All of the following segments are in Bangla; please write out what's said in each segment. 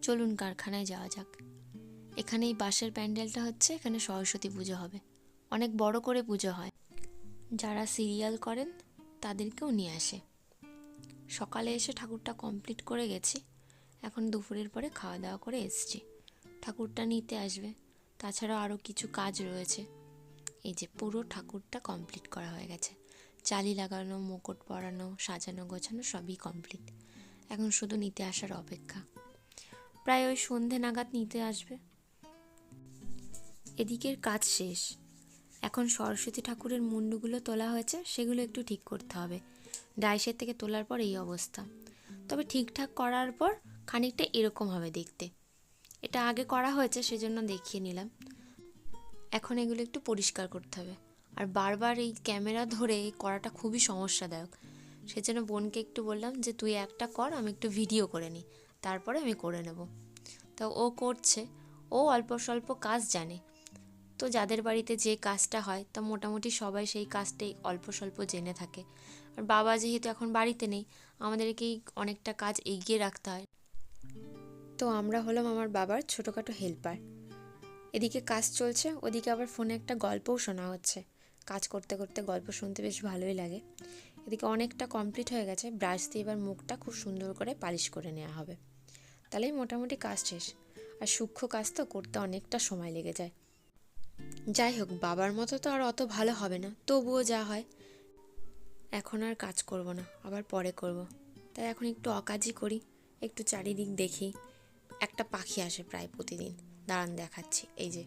চলুন কারখানায় যাওয়া যাক। এখানে এই বাঁশের প্যান্ডেলটা হচ্ছে, এখানে সরস্বতী পুজো হবে। অনেক বড় করে পুজো হয়। যারা সিরিয়াল করেন তাদেরকেও নিয়ে আসে। সকালে এসে ঠাকুরটা কমপ্লিট করে গেছি, এখন দুপুরের পরে খাওয়া দাওয়া করে এসছি। ঠাকুরটা নিতে আসবে, তাছাড়াও আরও কিছু কাজ রয়েছে। এই যে পুরো ঠাকুরটা কমপ্লিট করা হয়ে গেছে, চালি লাগানো, মুকুট পরানো, সাজানো গোছানো সবই কমপ্লিট। এখন শুধু নিতে আসার অপেক্ষা। প্রায় ওই সন্ধে নাগাদ নিতে আসবে। এদিকের কাজ শেষ। এখন সরস্বতী ঠাকুরের মুন্ডুগুলো তোলা হয়েছে, সেগুলো একটু ঠিক করতে হবে। ডাইসের থেকে তোলার পর এই অবস্থা, তবে ঠিকঠাক করার পর খানিকটা এরকম হবে দেখতে। এটা আগে করা হয়েছে, সেজন্য দেখিয়ে নিলাম। এখন এগুলো একটু পরিষ্কার করতে হবে। আর বারবার এই ক্যামেরা ধরে করাটা খুবই সমস্যাদায়ক। সেজন্য বোনকে একটু বললাম যে তুই একটা কর, আমি একটু ভিডিও করে নিই, তারপরে আমি করে নেব। তা ও করছে। ও অল্প স্বল্প কাজ জানে, তো যাদের বাড়িতে যে কাজটা হয় তা মোটামুটি সবাই সেই কাজটাই অল্প স্বল্প জেনে থাকে। আর বাবা যেহেতু এখন বাড়িতে নেই, আমাদেরকেই অনেকটা কাজ এগিয়ে রাখতে হয়। তো আমরা হলাম আমার বাবার ছোটোখাটো হেল্পার। এদিকে কাজ চলছে, ওদিকে আবার ফোনে একটা গল্পও শোনা হচ্ছে। কাজ করতে করতে গল্প শুনতে বেশ ভালোই লাগে। এদিকে অনেকটা কমপ্লিট হয়ে গেছে, ব্রাশ দিয়ে এবার মুখটা খুব সুন্দর করে পালিশ করে নেওয়া হবে। তাহলেই মোটামুটি কাজ শেষ। আর সূক্ষ্ম কাজ তো করতে অনেকটা সময় লেগে যায়। যাই হোক, বাবার মতো তো আর অত ভালো হবে না, তবুও যা হয়। এখন আর কাজ করব না, আবার পরে করব। তাই এখন একটু অকাজই করি, একটু চারিদিক দেখি। একটা পাখি আসে প্রায় প্রতিদিন, দাঁড়ান দেখাচ্ছি। এই যে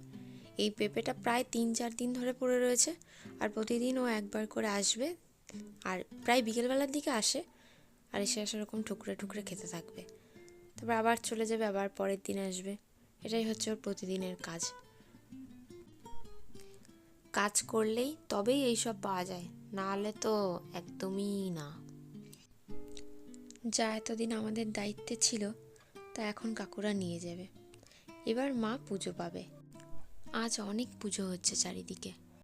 এই পেঁপেটা প্রায় 3-4 দিন ধরে পড়ে রয়েছে, আর প্রতিদিন ও একবার করে আসবে। আর প্রায় বিকেলবেলার দিকে আসে, আর এসে সেরকম ঠুকরে ঠুকরে খেতে থাকবে। তারপর আবার চলে যাবে, আবার পরের দিন আসবে। এটাই হচ্ছে ওর প্রতিদিনের কাজ। কাজ করলেই তবেই এইসব পাওয়া যায়, না হলে তো একদমই না। যা এতদিন আমাদের দায়িত্বে ছিল তা এখন কাকুরা নিয়ে যাবে। এবার মা পুজো পাবে। আজ অনেক পুজো হচ্ছে চারিদিকে।